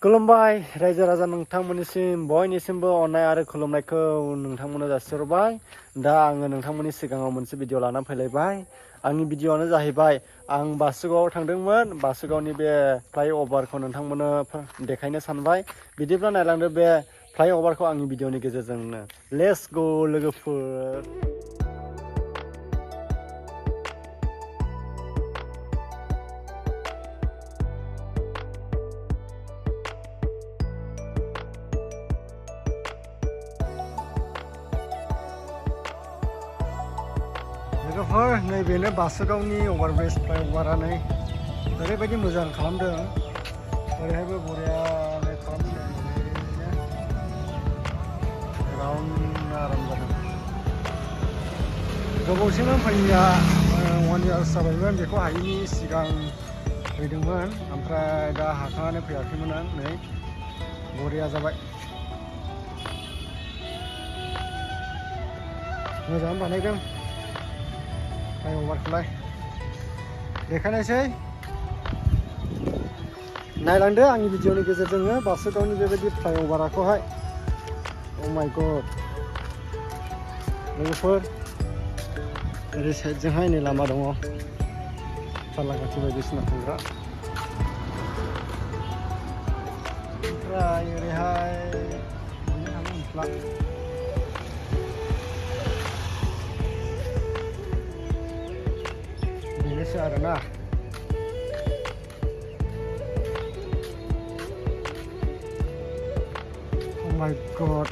खुलुमबाय रायजो राजा नोंथांमोननिसिम बयनिसिमबो अननाय आरो खुलुमनायखौ नोंथांमोननो जासिहरबाय। दा आङो नोंथांमोननि सिगाङाव मोनसे भिडिअ लानानै फैलायबाय। आंनि भिडिअआनो जाहैबाय आं बासुगावआव थांदोंमोन। बासुगावनि बे फ्लाइअभारखौ नोंथांमोननो देखायनो सानबाय। बिदिब्ला नायलांदो बे फ्लाइअभारखौ आंनि भिडिअनि गेजेरजोंनो। लेट्स गो लोगोफोर। लोगोफोर नैबेनो बासुगावनि अभारब्रिज फ्लाइअभारा नै ओरैबायदि मोजां खालामदों। ओरैहायबो बरियानो खालामदों। राउन्ड आराम जादों। गोबावसिम फैनाया 1 इयार्स जाबायमोन। बेखौ हायैनि सिगां फैदोंमोन, ओमफ्राय दा हाखांनानै फैयाखैमोन आं। नै बरिया जाबाय। मोजां बानायदों फ्लाइअभारखौलाय। देखायनोसै नायलांदो आंनि भिडिअनि गेजेरजोंनो बासुगावनि बेबायदि फ्लाइअभारखौहाय। अ माय गड लोगोफोर, ओरै साइडजोंहाय नै लामा दङ, सालाकाथि बायदिसिना थांग्रा। ओमफ्राय ओरैहाय बिदिनो थाङो मोनफ्ला। बेनोसै आरोना। Oh my god,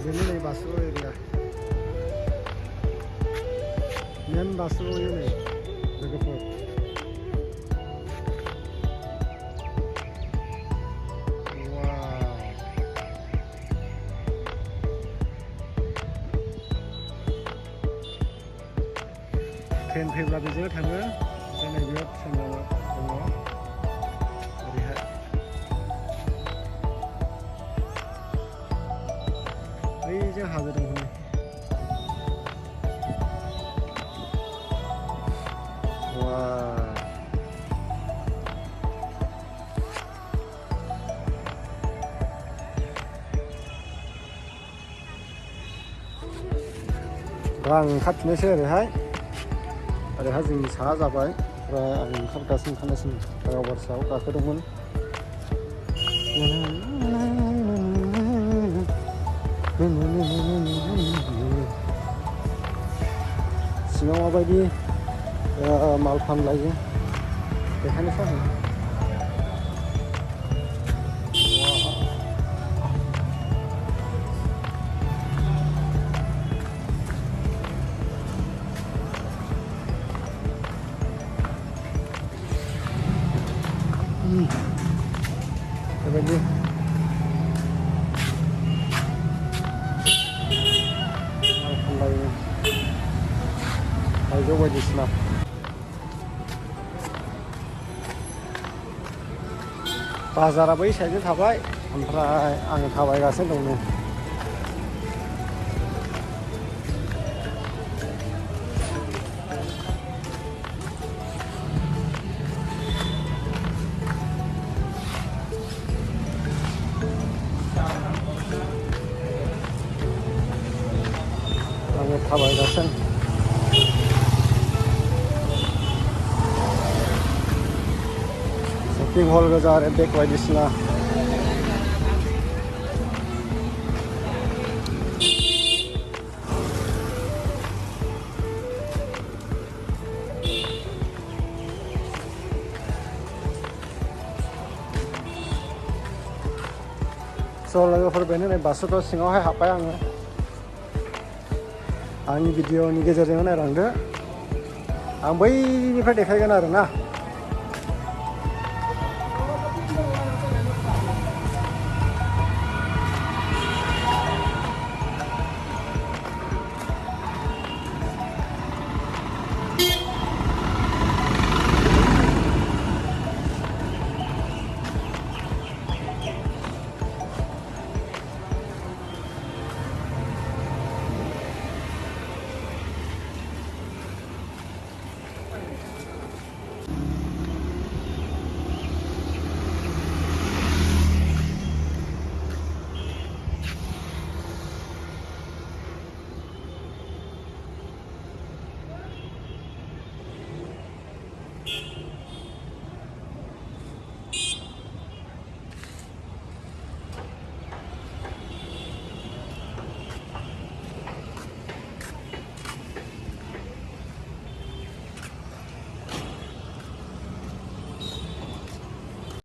बेनो नै बासुगाव एरिया। मेन बासुगाव नै लोगोफोर। ट्रेन फैब्ला बेजोंनो थाङो। ओमफ्राय नैबेयाव ट्रेन दङ ओरैहाय। बैजों हाजो दं हनै। दा आं ओंखारफिननोसै ओरैहाय जोंनि साहा जाबाय। ओमफ्राय आं ओंखारगासिनो फ्लाइअभार सायाव गाखोदोंमोन। सिङाव माबायदि माल फानलायो देखायनोसै आं। बेबायदि माल फानलायो थाइजौ बायदिसिना। बाजारा बै साइडजों थाबाय, ओमफ्राय आङो थाबायगासिनो दं। आङो थाबायगासिनो। शपिं हल गोजा आरो बेग बायदिसिना। स' लोगोफोर बेनो नै बासुगाव सिङावहाय हाब्बाय आङो। आंनि भिडिअनि गेजेरजों नायलांदो। आं बैनिफ्राय देखायगोन आरोना।